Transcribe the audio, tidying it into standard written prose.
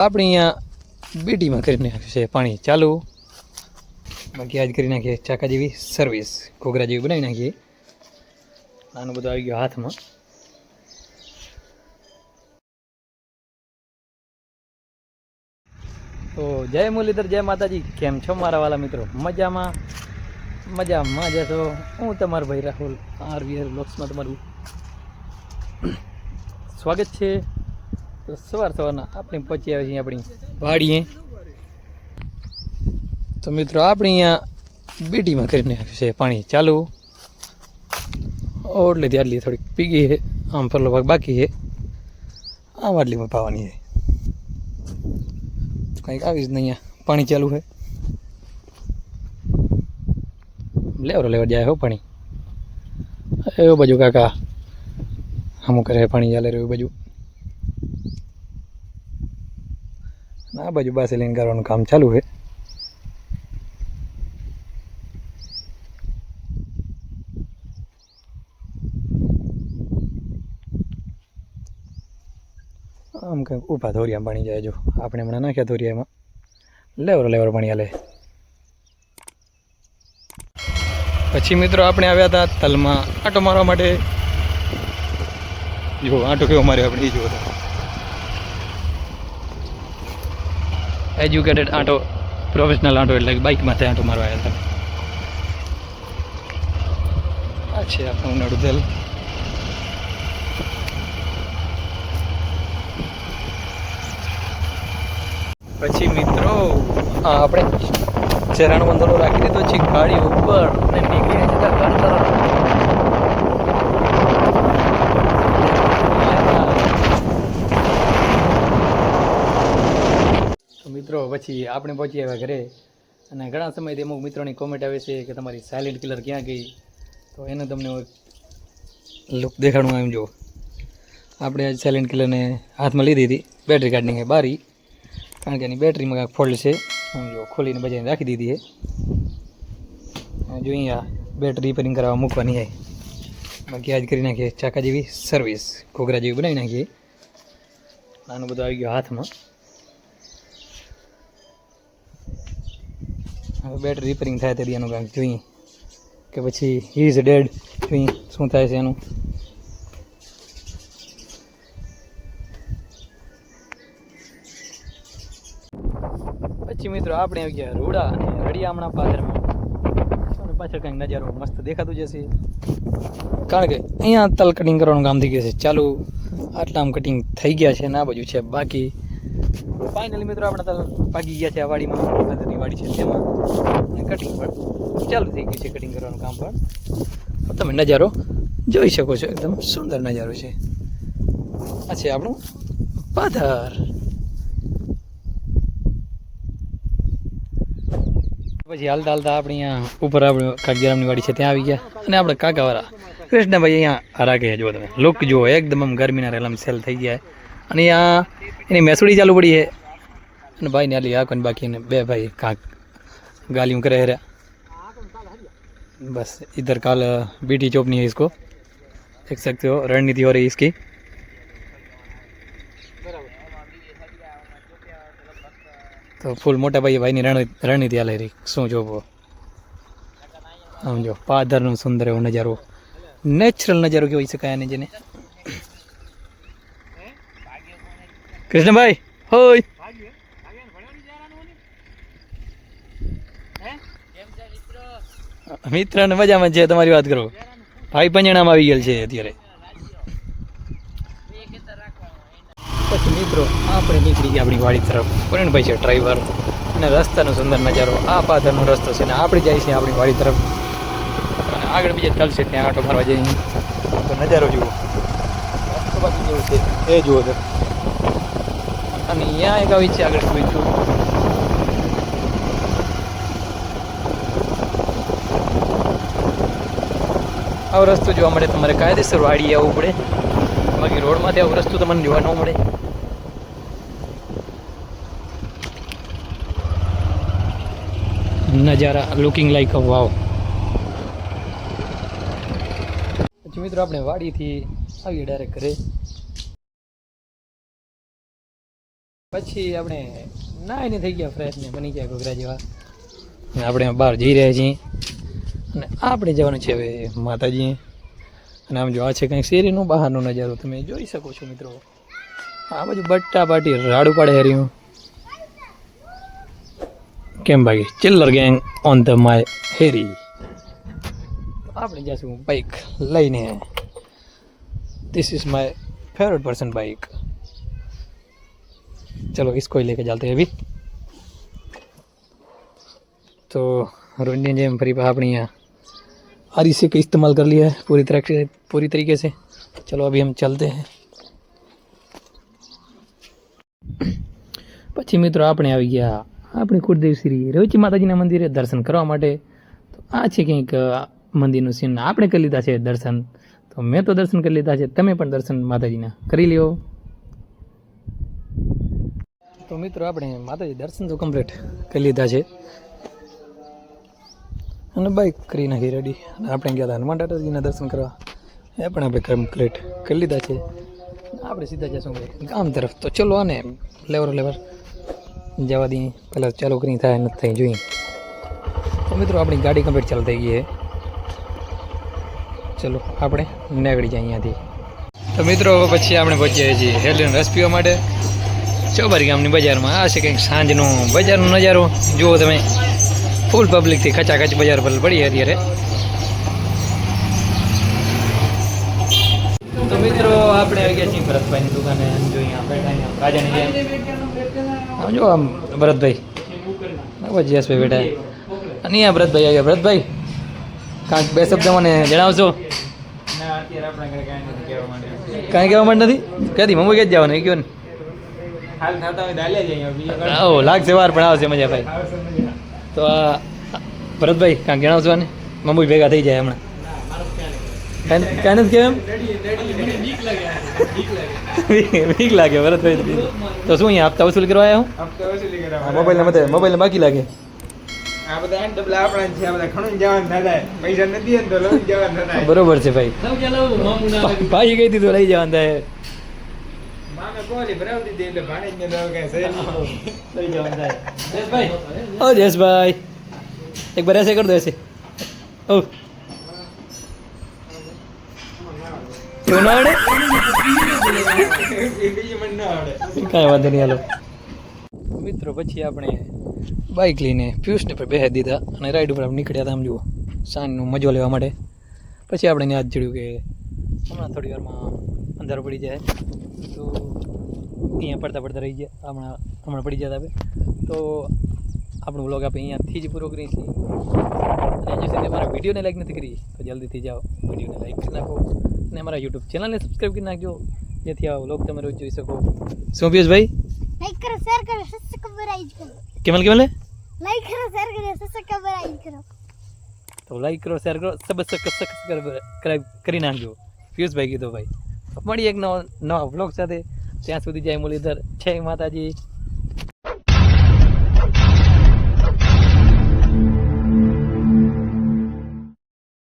આપણે અહીંયા બીટીમાં કરી નાખ્યું છે પાણી ચાલુ. બાકી આજ કરી નાખીએ ચાકા જેવી સર્વિસ, ઘોઘરા જેવી બનાવી નાખીએ. આનું બધું આવી ગયું હાથમાં. તો જય મુરલીધર, જય માતાજી. કેમ છો મારા વાલા મિત્રો? મજામાં જશો. હું તમારો ભાઈ રાહુલ આરવીઆર બ્લોગ્સમાં તમારું સ્વાગત છે. તો સવારના આપણે પહોંચી આવ્યા છીએ આપણી વાડીએ. તો મિત્રો આપણે અહીંયા બીટીમાં કરી નાખ્યું છે પાણી ચાલુ. એટલે આટલી થોડીક પીગી છે, આમ ફરલો ભાગ બાકી છે, આમ આટલીમાં પાવાની છે. કંઈક આવી જ નહીં, અહીંયા પાણી ચાલુ છે. લેવા જાય હો પાણી. એવું બાજુ કાકા અમુક કરે પાણી ચાલે રહ્યું બાજુ. આ બાજુ બાસે લઈને કરવાનું કામ ચાલુ છે. આમ કંઈક ઊભા ધોરિયામાં પાણી જાય. જો આપણે હમણાં નાખ્યા ધોરિયામાં, લેવર પાણી હાલે. પછી મિત્રો આપણે આવ્યા હતા તલમાં આંટો મારવા માટે. જો આંટો કેવો માર્યો આપણે એ જોવો. એજ્યુકેટેડ આંટો, પ્રોફેશનલ આંટો, એટલે બાઇકમાં આંટો મારવા આવ્યા હતા. આ છે આપણું ઉનાળુ તલ. પછી મિત્રો આપણે ચરાણો બંધોનો રાખી દીધો છે ગાડી ઉપર અને નીકળી મિત્રો. પછી આપણે પહોંચી આવ્યા ઘરે. અને ઘણા સમયથી અમુક મિત્રોની કોમેન્ટ આવે છે કે તમારી સાયલેન્ટ કિલર ક્યાં ગઈ. તો એને તમને લુક દેખાડું. એમ જો આપણે આજ સાયલેન્ટ કિલરને હાથમાં લીધી હતી, બેટરી કાઢની બારી, કારણ કે એની બેટરીમાં કાંઈક ફોલ્ટ છે. જો ખોલીને બજાઈને રાખી દીધી છે. જો અહીંયા બેટરી રિપેરિંગ કરાવવા મૂકવાની છે. બાકી આજ કરી નાખીએ ચાકા જેવી સર્વિસ, ઘોઘરા જેવી બનાવી નાખીએ. આનું બધું આવી ગયું હાથમાં. હવે બેટરી રિપેરિંગ થાય તે એનું કાંઈક જોઈએ કે પછી હી ઇઝ ડેડ, જોઈએ શું થાય છે એનું. પછી મિત્રો આપણે આવી ગયા રોડા અને રડિયામણા પાદરમાં. પાછળ કંઈક નજારો મસ્ત દેખાતું જશે, કારણ કે અહીંયા તલ કટિંગ કરવાનું કામ થઈ ગયું છે ચાલુ. આટલા આમ કટિંગ થઈ ગયા છે અને આ બાજુ છે બાકી. ફાઇનલી મિત્રો આપણે તલ પાકી ગયા છે આ વાડીમાં, ખાતરની વાડી છે તેમાં. કટિંગ પણ ચાલુ થઈ ગયું છે, કટિંગ કરવાનું કામ પણ. તમે નજારો જોઈ શકો છો, એકદમ સુંદર નજારો છે. આ છે આપણું પાદર. પછી હાલતા આપણે અહીંયા ઉપર આપણે કાગજરામની વાડી છે ત્યાં આવી ગયા. અને આપણે કાકાવાળા કૃષ્ણભાઈ અહીંયા રાખે. જુઓ તમે લુક જુઓ, એકદમ આમ ગરમીના રેલામ સેલ થઈ ગયા. અને અહીંયા એની મેસુડી ચાલુ પડી છે. અને ભાઈને આલી આંખોને બાકી એને બે ભાઈ કાંક गालियों करे रहा. बस इधर काल बीटी चौप नहीं है, इसको देख सकते हो, रणनीति हो रही है इसकी. तो फूल मोटा भाई भाई रणनीति हाल रही शू जो समझो. पादर नो सुंदर एवो नजारो, नेचरल नजारो कहवाई शकाय ने जेने. कृष्ण भाई होय મિત્ર ને મજામાં છે. તમારી વાત કરો, ભાઈ પંજણામાં આવી ગયેલ છે અત્યારે. પછી મિત્રો આપણે નીકળી ગયા આપણી વાડી તરફ. પૂરણભાઈ છે ડ્રાઈવર, અને રસ્તાનો સુંદર નજારો. આ પાદરનો રસ્તો છે ને આપણે જાય છે આપણી વાડી તરફ. અને આગળ બીજે તલ છે ત્યાં આટો મારવા જઈએ. તો નજારો જુઓ, રસ્તો બાકી જેવું છે એ જુઓ તો. અને અહીંયા એક આવી છે આગળ બીજું. આવો રસ્તો જોવા મળે તમારે કાયદેસર વાડી આવવું પડે, બાકી રોડમાંથી આવો રસ્તો તમને જોવા ન મળે. નજારા લુકિંગ લાઈક અ વાવ. પછી મિત્રો આપણે વાડીથી આવીએ ડાયરેક્ટ ઘરે. પછી આપણે નાઈને થઈ ગયા ફ્રેશ ને બની ગયા ઘોઘરા જેવા અને આપણે બહાર જઈ રહ્યા છીએ અને આપણે જવાનું છે હવે માતાજી અને આમ જો આ છે કંઈક શેરીનો બહારનો નજારો તમે જોઈ શકો છો મિત્રો આ બાજુ બટ્ટા પાટી રાડું પાડે હર્યું કેમ ભાઈ ચિલ્લર ગેંગ ઓન ધ માય હેરી આપણે જઈશું બાઇક લઈને this is my favourite person bike चलो इसको ही लेके चलते हैं अभी तो रोनी ने फरी अपनी यहाँ आरिसे का इस्तेमाल कर लिया है पूरी तरीके से चलो अभी हम चलते हैं પછી મિત્રો આપણે આવી ગયા આપણી કુળદેવ શ્રી રવચી માતાજીના મંદિરે દર્શન કરવા માટે તો આ છે કંઈક મંદિરનું સીન આપણે કરી લીધા છે દર્શન તો મેં તો દર્શન કરી લીધા છે તમે પણ દર્શન માતાજીના કરી લ્યો તો મિત્રો આપણે માતાજી દર્શન તો કમ્પ્લીટ કરી લીધા છે અને બાઇક કરી નાખી રેડી અને આપણે ગયા હતા હનુમાન દાદાજીના દર્શન કરવા એ પણ આપણે કમ્પ્લીટ કરી લીધા છે આપણે સીધા જઈશું ગામ તરફ તો ચલો આને લેવર જવા દઈએ પહેલાં ચાલુ કરી થાય નથી થઈ જોઈએ તો મિત્રો આપણી ગાડી કમ્પ્લીટ ચાલુ થઈ ગઈ છે ચલો આપણે નીકળી જાય અહીંયાથી તો મિત્રો પછી આપણે પહોંચીએ છીએ હેલીનો રસ પીવા માટે ચોબારી ગામની બજારમાં આ છે કંઈક સાંજનો બજારનો નજારો જુઓ તમે ફૂલ પબ્લિકથી ખચાખચ બજાર પર પડી અત્યારે તો મિત્રો આપણે આવી ગયા છીએ ભરતભાઈની દુકાને જોઈએ બેઠા રાજાની જેમ જો આમ ભરતભાઈ જયેશભાઈ બેઠા અને અહીંયા ભરતભાઈ આવ્યા ભરતભાઈ કાંઈક બે શબ્દ મને જણાવશો કાંઈ કહેવા માટે નથી કદી મમ્મી ક્યાં જવાનું એ કહો ને ઓ લાગશે વાર પણ આવશે મજા ભાઈ તો આ ભરતભાઈ કાંઈક જણાવશો ને મમ્મી ભેગા થઈ જાય હમણાં કાંઈ નથી કેમ વીક લાગે ભરતભાઈ તો શું અહીંયા હપ્તા વસૂલ કરવા આવ્યા હું મોબાઈલને બાકી લાગે બરોબર છે ભાઈ ભાઈ કહી દીધું લઈ જવાનું થાય ઓ જયેશભાઈ એક બાર એસે કર દો એસે ઓ એવું ના આવડે કાંઈ વાંધો નહીં હાલો મિત્રો પછી આપણે બાઇક લઈને પિયુષને પર બેસી દીધા અને રાઈડ ઉપર આપણે નીકળ્યા હતા આમ જુઓ સાંજનો મજો લેવા માટે પછી આપણે યાદ ચડ્યું કે હમણાં થોડી વારમાં અંધારું પડી જાય તો અહીંયા પડતા રહી ગયા હમણાં પડી જતા આપણે તો આપણું વ્લોગ આપણે અહીંયાથી જ પૂરો કરીએ છીએ અને જો મારા વિડીયોને લાઈક નથી કરી તો જલ્દીથી જાઓ વિડીયોને લાઈક કરી નાખો અને અમારા યુટ્યુબ ચેનલને સબસ્ક્રાઈબ કરી નાખજો જેથી આ વ્લોગ તમે રોજ જોઈ શકો શું પિયુષભાઈ લાઈક કરો શેર કરો સબસ્ક્રાઇબ કરો કેમલ લાઈક કરો શેર કરો સબસ્ક્રાઇબ કરો તો લાઈક કરો શેર કરો સબસ્ક્રાઇબ કરી નાખજો પિયુષભાઈ કીધો ભાઈ મળી એક નવા વ્લોગ સાથે ત્યાં સુધી જય મુરલીધર જય માતાજી